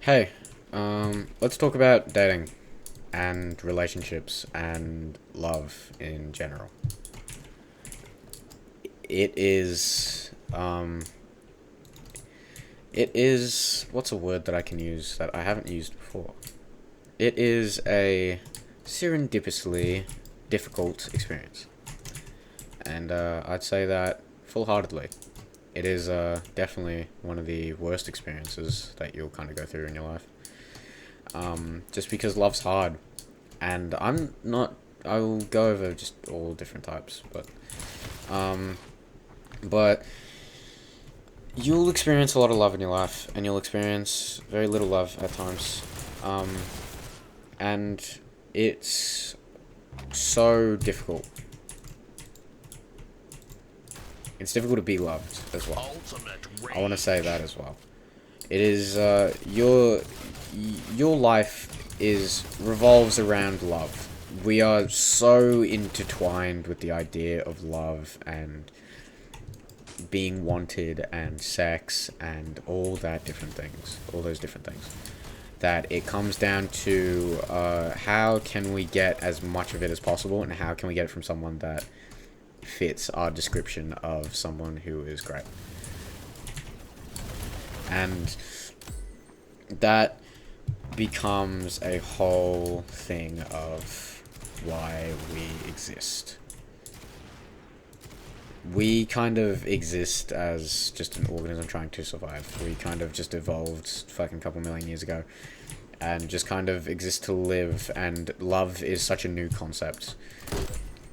Hey, let's talk about dating and relationships and love in general. It is, what's a word that I can use that I haven't used before? It is a serendipitously difficult experience. And, I'd say that full-heartedly. It is, definitely one of the worst experiences that you'll kind of go through in your life. Just because love's hard. And I'm not. I will go over just all different types, but you'll experience a lot of love in your life, and you'll experience very little love at times, and it's so difficult. It's difficult to be loved as well. I want to say that as well. It is your life is revolves around love. We are so intertwined with the idea of love and being wanted and sex and all that different things, all those different things, that it comes down to how can we get as much of it as possible, and how can we get it from someone that fits our description of someone who is great. And that becomes a whole thing of why we exist. We kind of exist as just an organism trying to survive. We kind of just evolved fucking couple million years ago and just kind of exist to live, and love is such a new concept.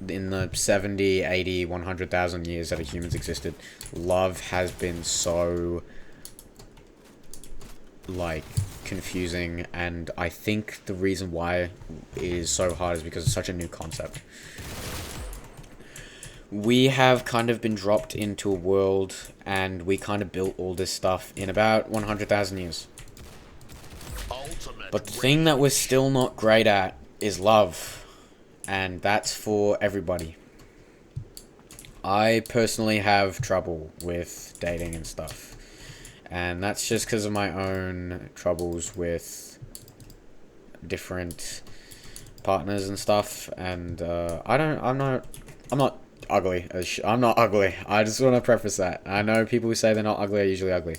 In the 70, 80, 100,000 years that humans existed, love has been so confusing, and I think the reason why it is so hard is because it's such a new concept. We have kind of been dropped into a world, and we kind of built all this stuff in about 100,000 years. But the thing that we're still not great at is love, and that's for everybody. I personally have trouble with dating and stuff. And that's just because of my own troubles with different partners and stuff. And I'm not ugly. I'm not ugly. I just want to preface that. I know people who say they're not ugly are usually ugly,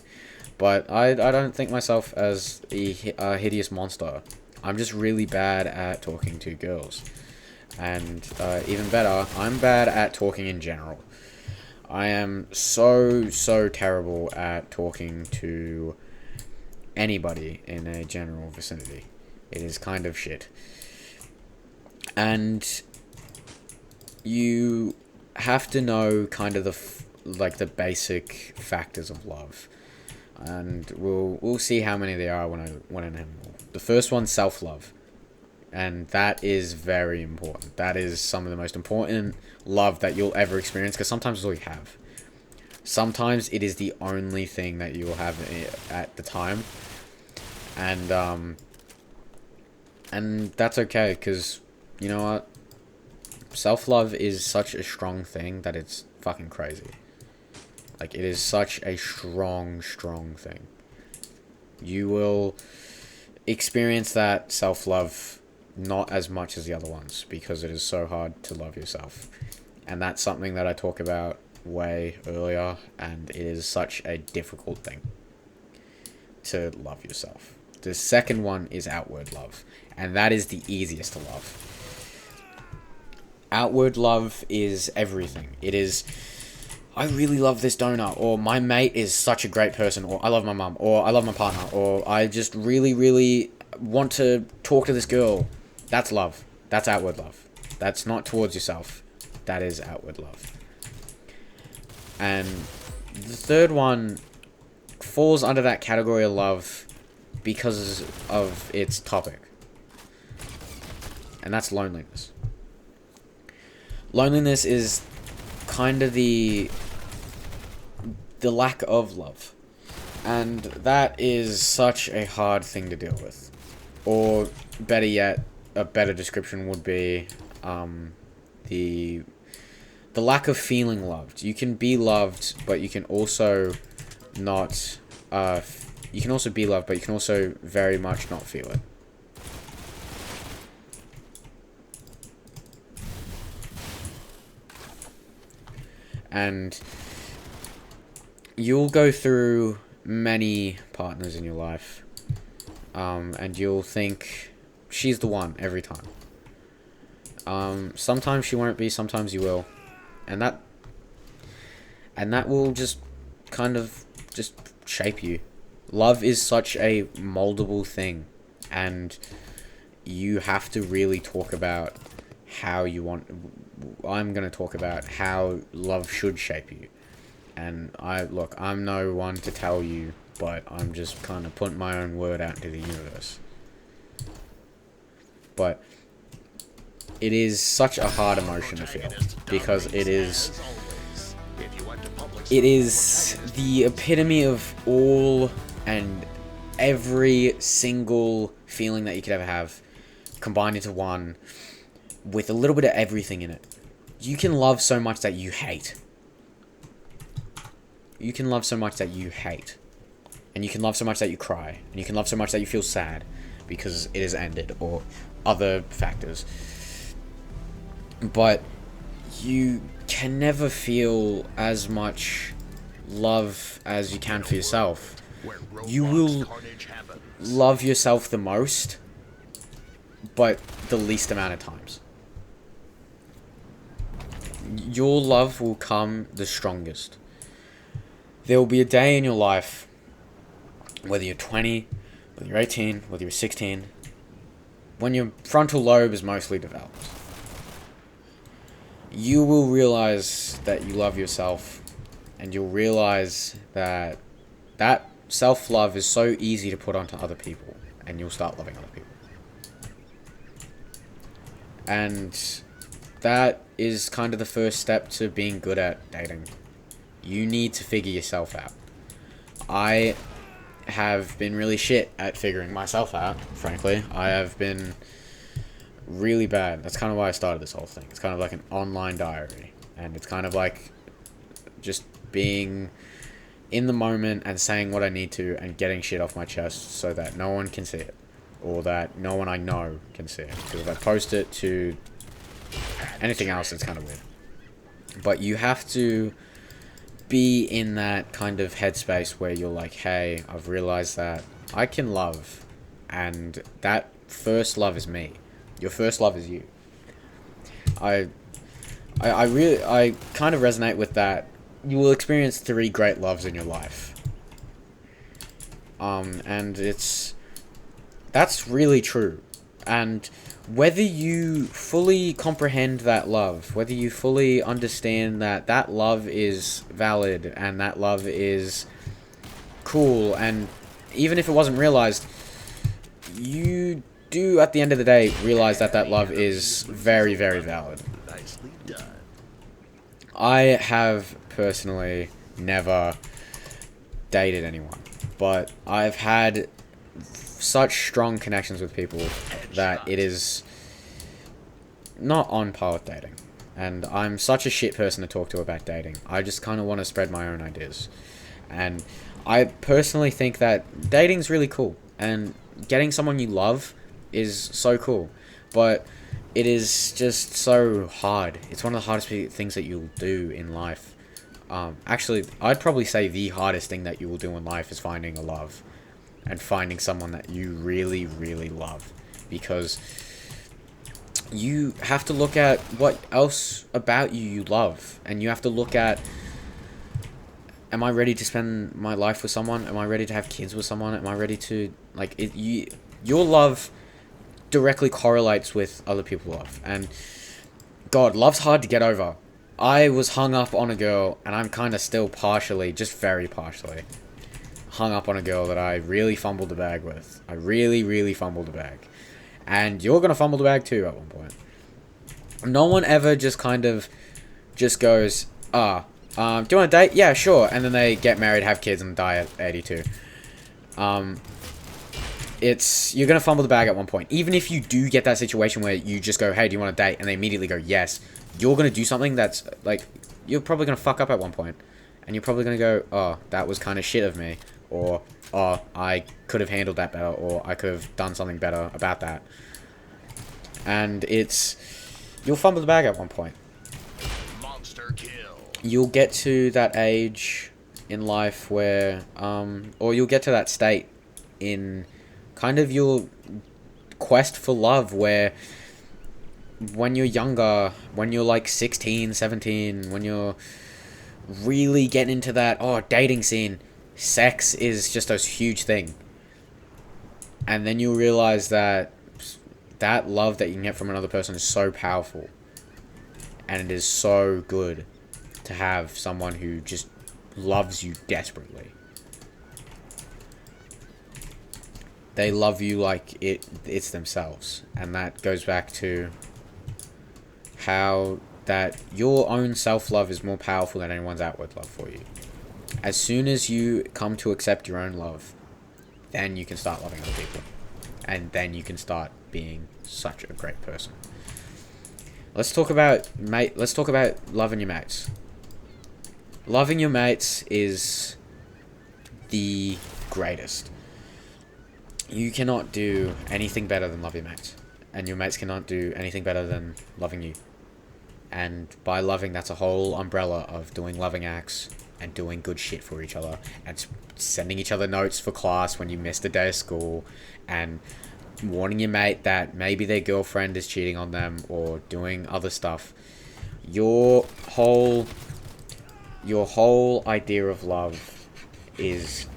but I don't think myself as a hideous monster. I'm just really bad at talking to girls, and even better, I'm bad at talking in general. I am so terrible at talking to anybody in a general vicinity. It is kind of shit. And you have to know kind of the basic factors of love. And we'll see how many there are when I name them all. The first one's self-love. And that is very important. That is some of the most important love that you'll ever experience, because sometimes it's all you have. Sometimes it is the only thing that you will have at the time. And that's okay, because, you know what? Self-love is such a strong thing that it's fucking crazy. Like, it is such a strong thing. You will experience that self-love not as much as the other ones, because it is so hard to love yourself. And that's something that I talk about way earlier, and it is such a difficult thing to love yourself. The second one is outward love, and that is the easiest to love. Outward love is everything. It is, I really love this donut, or my mate is such a great person, or I love my mum, or I love my partner, or I just really want to talk to this girl. That's love. That's outward love. That's not towards yourself. That is outward love. And the third one falls under that category of love because of its topic. And that's loneliness. Loneliness is kind of the lack of love. And that is such a hard thing to deal with. Or better yet, a better description would be the lack of feeling loved. You can be loved, but you can also not you can also be loved, but you can also very much not feel it. And you'll go through many partners in your life, and you'll think she's the one every time. Sometimes she won't be, sometimes you will, and that will just kind of just shape you. Love is such a moldable thing, and you have to really talk about how you want. I'm going to talk about how love should shape you. And I'm no one to tell you, but I'm just kind of putting my own word out into the universe. But it is such a hard emotion to feel, because it is the epitome of all and every single feeling that you could ever have combined into one, with a little bit of everything in it. You can love so much that you hate. You can love so much that you hate. And you can love so much that you cry. And you can love so much that you feel sad because it has ended, or other factors. But you can never feel as much love as you can for yourself. You will love yourself the most, but the least amount of times. Your love will come the strongest. There will be a day in your life, whether you're 20, whether you're 18, whether you're 16, when your frontal lobe is mostly developed. You will realize that you love yourself, and you'll realize that that self-love is so easy to put onto other people, and you'll start loving other people. And that is kind of the first step to being good at dating. You need to figure yourself out. I have been really shit at figuring myself out, frankly. I have been really bad. That's kind of why I started this whole thing. It's kind of like an online diary. And it's kind of like just being in the moment and saying what I need to and getting shit off my chest so that no one can see it. Or that no one I know can see it. Because if I post it to anything else, it's kind of weird. But you have to be in that kind of headspace where you're like, hey, I've realized that I can love, and that first love is me. Your first love is you. I kind of resonate with that. You will experience 3 great loves in your life. And that's really true. And whether you fully comprehend that love, whether you fully understand that that love is valid and that love is cool, and even if it wasn't realized, you do at the end of the day realize that that love is very, very valid. I have personally never dated anyone, but I've had such strong connections with people that it is not on par with dating. And I'm such a shit person to talk to about dating. I just kind of want to spread my own ideas. And I personally think that dating's really cool. And getting someone you love is so cool. But it is just so hard. It's one of the hardest things that you'll do in life. Actually, I'd probably say the hardest thing that you will do in life is finding a love. And finding someone that you really, really love. Because you have to look at what else about you love. And you have to look at, am I ready to spend my life with someone? Am I ready to have kids with someone? Am I ready to, like, your love directly correlates with other people's love. And God, love's hard to get over. I was hung up on a girl, and I'm kind of still partially, just very partially, hung up on a girl that I really fumbled the bag with. I really, really fumbled the bag. And you're going to fumble the bag too at one point. No one ever just kind of just goes, do you want to date? Yeah, sure. And then they get married, have kids, and die at 82. You're going to fumble the bag at one point. Even if you do get that situation where you just go, hey, do you want to date? And they immediately go, yes. You're going to do something that's, like, you're probably going to fuck up at one point. And you're probably going to go, oh, that was kind of shit of me. Or, oh, I could have handled that better, or I could have done something better about that. And you'll fumble the bag at one point. Monster kill. You'll get to that age in life where, or you'll get to that state in kind of your quest for love where when you're younger, when you're like 16, 17, when you're really getting into that, dating scene, sex is just a huge thing. And then you'll realize that that love that you can get from another person is so powerful. And it is so good to have someone who just loves you desperately. They love you like it's themselves. And that goes back to how that your own self-love is more powerful than anyone's outward love for you. As soon as you come to accept your own love, then you can start loving other people. And then you can start being such a great person. Let's talk about loving your mates. Loving your mates is the greatest. You cannot do anything better than love your mates. And your mates cannot do anything better than loving you. And by loving, that's a whole umbrella of doing loving acts and doing good shit for each other. And sending each other notes for class when you missed a day of school. And warning your mate that maybe their girlfriend is cheating on them or doing other stuff. Your whole idea of love is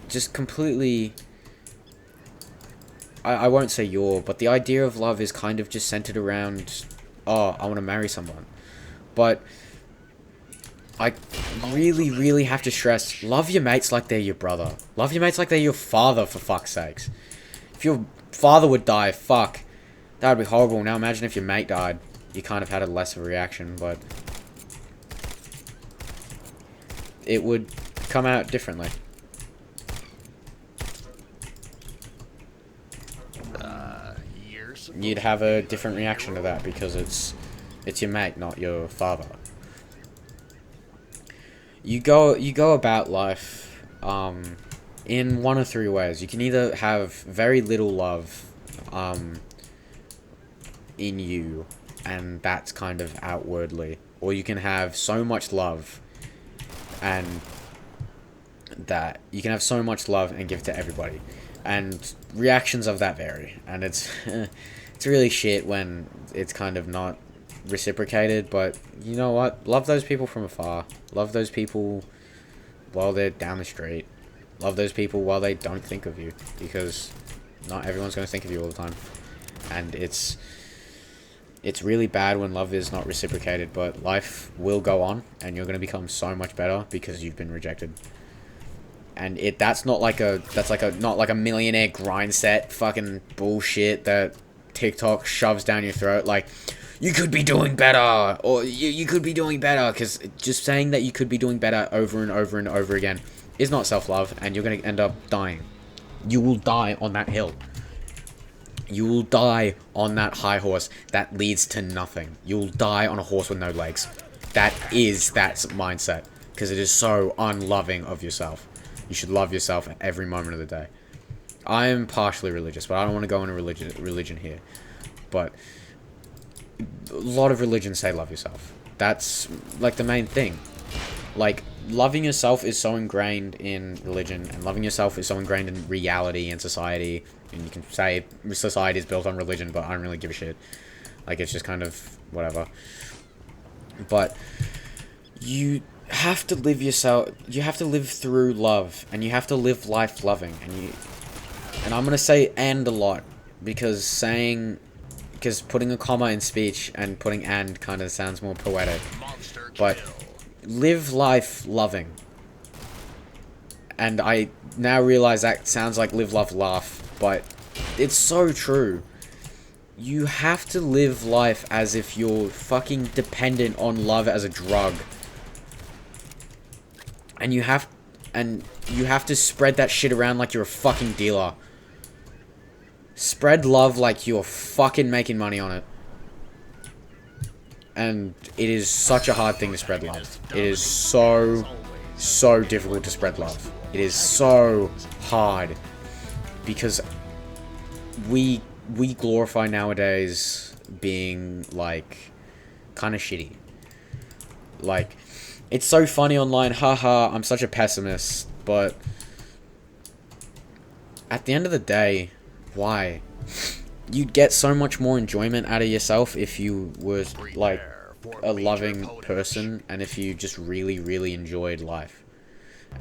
just completely... I won't say but the idea of love is kind of just centered around, I want to marry someone. But I really, really have to stress, love your mates like they're your brother. Love your mates like they're your father, for fuck's sakes. If your father would die, fuck, that would be horrible. Now imagine if your mate died. You kind of had a less of a reaction, but it would come out differently. You'd have a different reaction to that because it's your mate, not your father. You go about life in one of three ways. You can either have very little love in you, and that's kind of outwardly, or you can have so much love and give it to everybody. And reactions of that vary, and it's it's really shit when it's kind of not reciprocated. But you know what? Love those people from afar. Love those people while they're down the street. Love those people while they don't think of you, because not everyone's going to think of you all the time. And it's really bad when love is not reciprocated, but life will go on, and you're going to become so much better because you've been rejected. And that's not like a millionaire grind set fucking bullshit that TikTok shoves down your throat. Like, you could be doing better, or you could be doing better, because just saying that you could be doing better over and over and over again is not self-love, and you're going to end up dying. You will die on that hill. You will die on that high horse that leads to nothing. You will die on a horse with no legs. That mindset, because it is so unloving of yourself. You should love yourself at every moment of the day. I am partially religious, but I don't want to go into religion here. But a lot of religions say love yourself. That's like the main thing. Like, loving yourself is so ingrained in religion, and loving yourself is so ingrained in reality and society. And you can say society is built on religion, but I don't really give a shit. Like, it's just kind of whatever. But you have to live yourself. You have to live through love, and you have to live life loving. And I'm gonna say "and" a lot, because putting a comma in speech and putting "and" kind of sounds more poetic. But live life loving. And I now realize that sounds like live, love, laugh, but it's so true. You have to live life as if you're fucking dependent on love as a drug. And you have to spread that shit around like you're a fucking dealer. Spread love like you're fucking making money on it. And it is such a hard thing to spread love. It is so so difficult to spread love. It is so hard because we glorify nowadays being like kind of shitty. Like, it's so funny online, haha, I'm such a pessimist, but at the end of the day, why? You'd get so much more enjoyment out of yourself if you were like a loving person, and if you just really, really enjoyed life,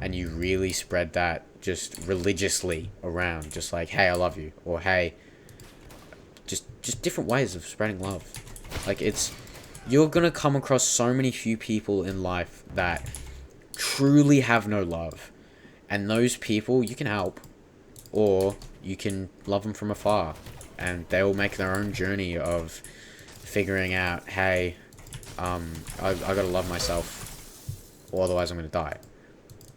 and you really spread that just religiously around, just like, hey, I love you, or hey, just different ways of spreading love. Like, you're gonna come across so many few people in life that truly have no love, and those people you can help, or you can love them from afar, and they'll make their own journey of figuring out, hey, I gotta love myself, or otherwise I'm gonna die.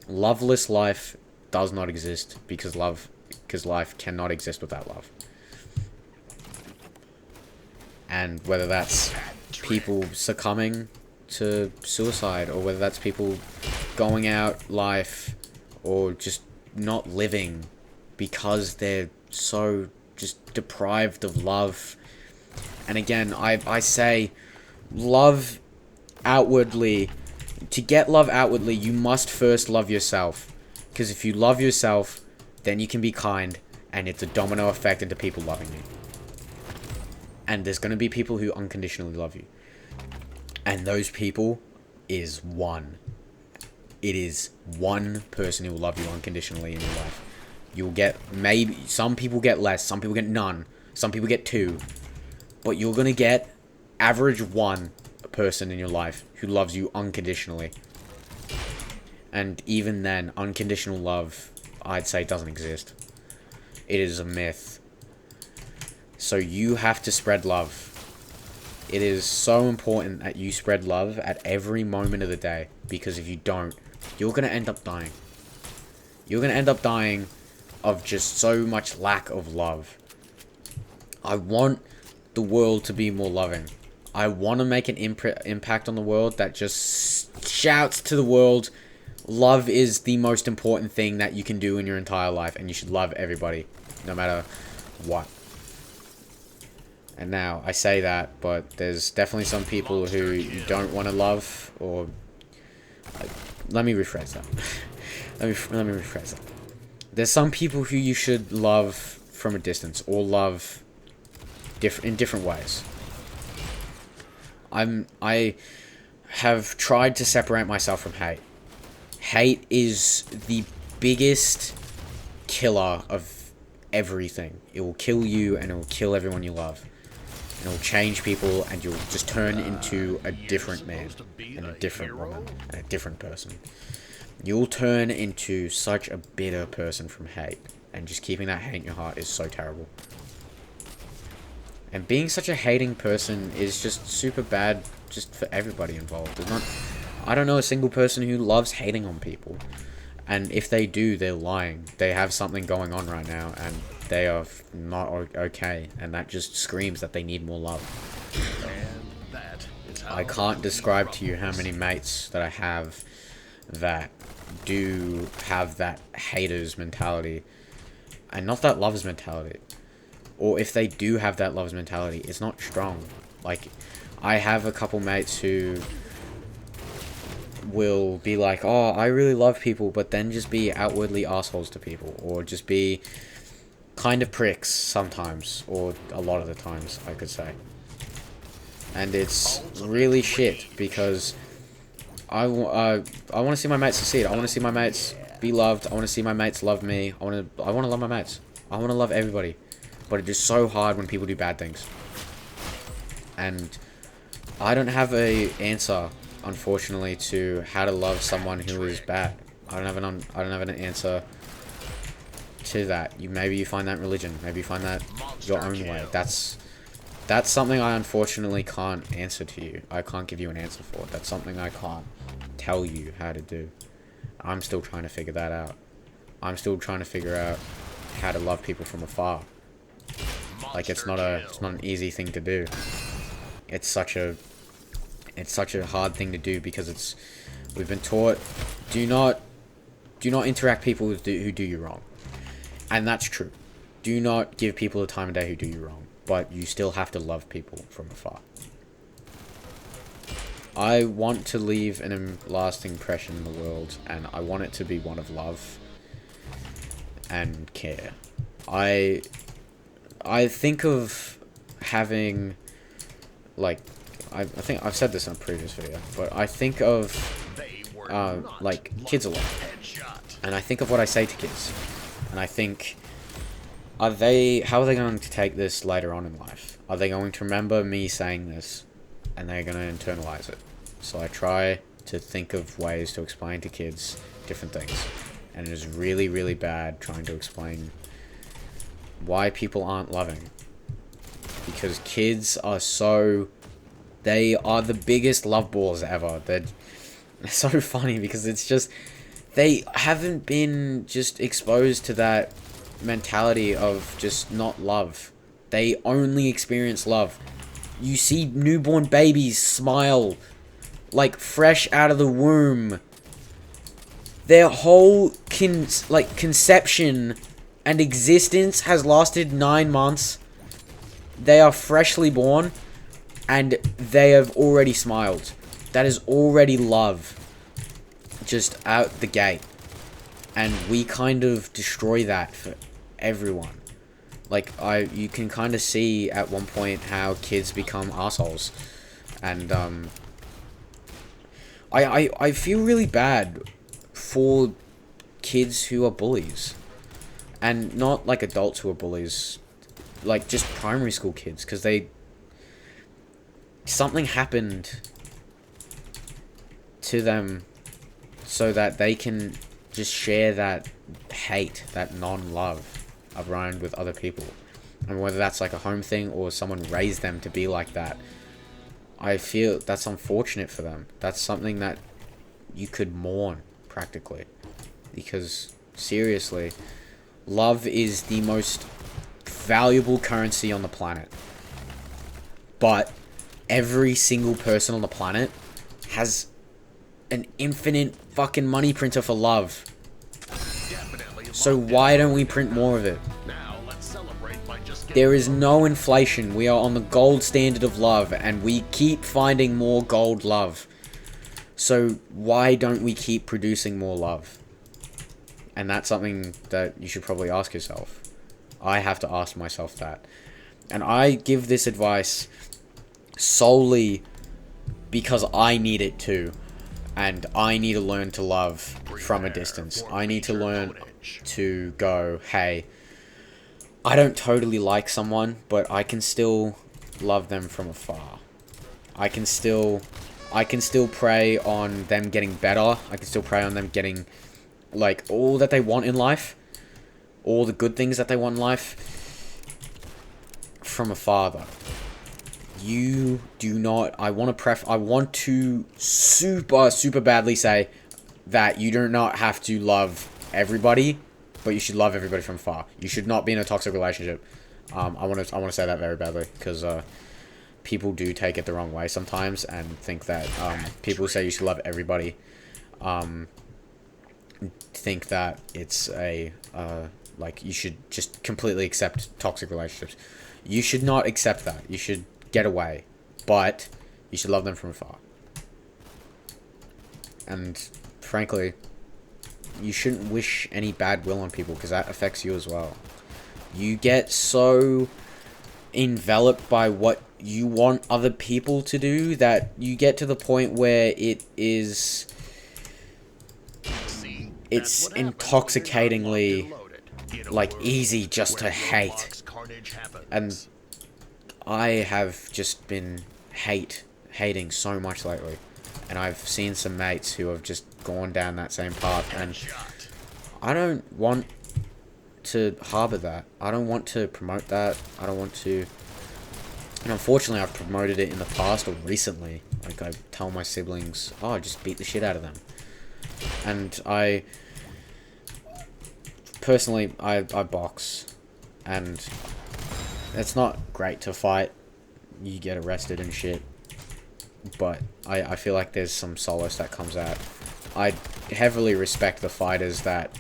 Loveless life does not exist because life cannot exist without love. And whether that's people succumbing to suicide, or whether that's people going out life, or just not living because they're so just deprived of love. And again, I say, love outwardly. To get love outwardly, you must first love yourself. Because if you love yourself, then you can be kind, and it's a domino effect into people loving you. And there's going to be people who unconditionally love you. And those people is one. It is one person who will love you unconditionally in your life. You'll get, maybe, some people get less, some people get none, some people get 2. But you're going to get average 1 person in your life who loves you unconditionally. And even then, unconditional love, I'd say, doesn't exist. It is a myth. So you have to spread love. It is so important that you spread love at every moment of the day, because if you don't, you're going to end up dying. You're going to end up dying of just so much lack of love. I want the world to be more loving. I want to make an impact on the world that just shouts to the world, love is the most important thing that you can do in your entire life, and you should love everybody, no matter what. And now, I say that, but there's definitely some people who you don't want to love, or... let me rephrase that. let me rephrase that. There's some people who you should love from a distance, or love in different ways. I have tried to separate myself from hate. Hate is the biggest killer of everything. It will kill you, and it will kill everyone you love. And it will change people, and you'll just turn into a different man, and a different woman, and a different person. You'll turn into such a bitter person from hate, and just keeping that hate in your heart is so terrible. And being such a hating person is just super bad just for everybody involved. I don't know a single person who loves hating on people. And if they do, they're lying. They have something going on right now, and they are not okay. And that just screams that they need more love. I can't describe to you how many mates that I have that do have that haters mentality. And not that lovers mentality. Or if they do have that lovers mentality, it's not strong. Like, I have a couple mates who will be like, oh, I really love people, but then just be outwardly assholes to people, or just be kind of pricks sometimes, or a lot of the times, I could say. And it's really shit, because I want to see my mates succeed. I want to see my mates be loved. I want to see my mates love me. I want to love my mates. I want to love everybody. But it is so hard when people do bad things. And I don't have an answer, unfortunately, to how to love someone who is bad. I don't have an answer to that. Maybe you find that in religion. Maybe you find that your own way. That's something I unfortunately can't answer to you. I can't give you an answer for it. That's something I can't tell you how to do. I'm still trying to figure that out. I'm still trying to figure out how to love people from afar. Like, it's not an easy thing to do. It's such a hard thing to do, because we've been taught Do not interact people who do you wrong. And that's true. Do not give people the time of day who do you wrong. But you still have to love people from afar. I want to leave an lasting impression in the world, and I want it to be one of love and care. I think of having, like, I think I've said this in a previous video, but I think of like kids a lot, and I think of what I say to kids, and I think, how are they going to take this later on in life? Are they going to remember me saying this, and they're going to internalize it? So I try to think of ways to explain to kids different things, and it is really, really bad trying to explain why people aren't loving, because kids are they are the biggest love balls ever. They're so funny because it's just, they haven't been just exposed to that mentality of just not love. They only experience love. You see newborn babies smile like fresh out of the womb. Their whole conception and existence has lasted 9 months. They are freshly born and they have already smiled. That is already love, just out the gate. And we kind of destroy that for everyone. Like, you can kind of see at one point how kids become assholes. And, I feel really bad for kids who are bullies. And not, like, adults who are bullies. Like, just primary school kids. Because something happened to them so that they can just share that hate, that non-love around with other people. And whether that's like a home thing or someone raised them to be like that, I feel that's unfortunate for them. That's something that you could mourn, practically. Because, seriously, love is the most valuable currency on the planet. But every single person on the planet has an infinite fucking money printer for love. So why don't we print more of it? There is no inflation. We are on the gold standard of love, and we keep finding more gold love. So why don't we keep producing more love? And that's something that you should probably ask yourself. I have to ask myself that. And I give this advice solely because I need it too. And I need to learn to love from a distance. I need to learn to go, hey, I don't totally like someone, but I can still love them from afar. I can still pray on them getting better. I can still pray on them getting, like, all that they want in life. All the good things that they want in life. From afar, though. You do not... I want to super badly say that you do not have to love everybody, but you should love everybody from far. You should not be in a toxic relationship. I want to say that very badly, because people do take it the wrong way sometimes and think that people say you should love everybody. Think that it's a like you should just completely accept toxic relationships. You should not accept that. You should get away, but you should love them from afar. And frankly, you shouldn't wish any bad will on people, because that affects you as well. You get so enveloped by what you want other people to do that you get to the point where it's intoxicatingly, like, easy just to hate. And I have just been hating so much lately. And I've seen some mates who have just gone down that same path, and I don't want to harbor that. I don't want to promote that. I don't want to... And unfortunately, I've promoted it in the past or recently. Like, I tell my siblings, oh, just beat the shit out of them. And personally, I box. And it's not great to fight. You get arrested and shit. But I feel like there's some solace that comes out. I heavily respect the fighters that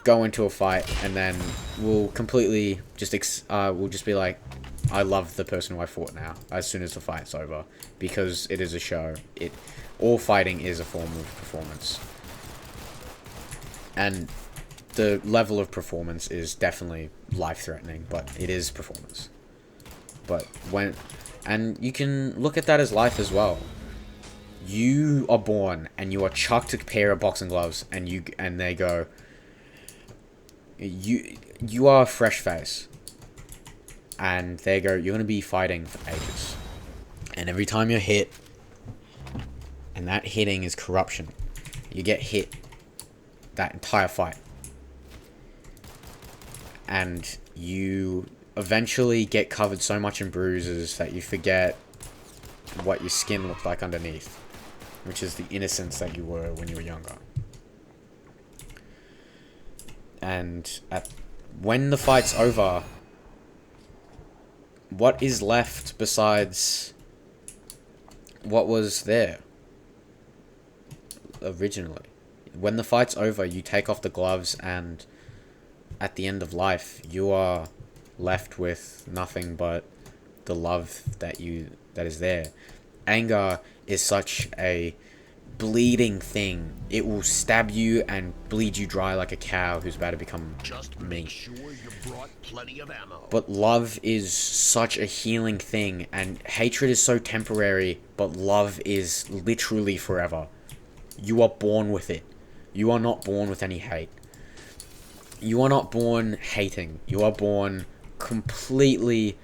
go into a fight and then will completely just will just be like, I love the person who I fought now as soon as the fight's over, because it is a show. All fighting is a form of performance, and the level of performance is definitely life-threatening, but it is performance. And you can look at that as life as well. You are born and you are chucked a pair of boxing gloves, and they go, you are a fresh face, and they go, you're gonna be fighting for ages, and every time you're hit, and that hitting is corruption, you get hit that entire fight, and you eventually get covered so much in bruises that you forget what your skin looked like underneath, which is the innocence that you were when you were younger. And when the fight's over, what is left besides what was there originally? When the fight's over, you take off the gloves, and at the end of life, you are left with nothing but the love that is there. Anger is such a bleeding thing. It will stab you and bleed you dry like a cow who's about to become Just meat. make sure you brought plenty of ammo. But love is such a healing thing, and hatred is so temporary, but love is literally forever. You are born with it. You are not born with any hate. You are not born hating. You are born completely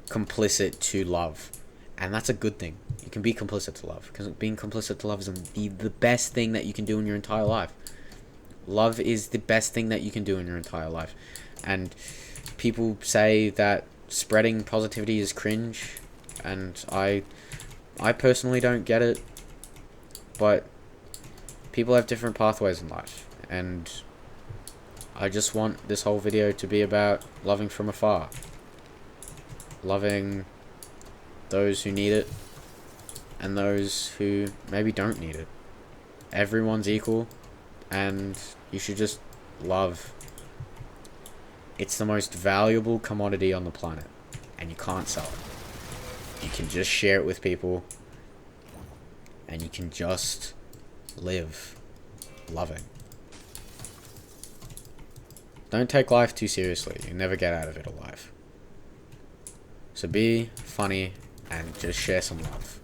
complicit to love. And that's a good thing. You can be complicit to love, because being complicit to love is the best thing that you can do in your entire life. Love is the best thing that you can do in your entire life. And people say that spreading positivity is cringe, and I personally don't get it, but people have different pathways in life, and I just want this whole video to be about loving from afar. Loving those who need it, and those who maybe don't need it. Everyone's equal, and you should just love. It's the most valuable commodity on the planet, and you can't sell it. You can just share it with people, and you can just live loving. Don't take life too seriously. You never get out of it alive. So be funny and just share some love.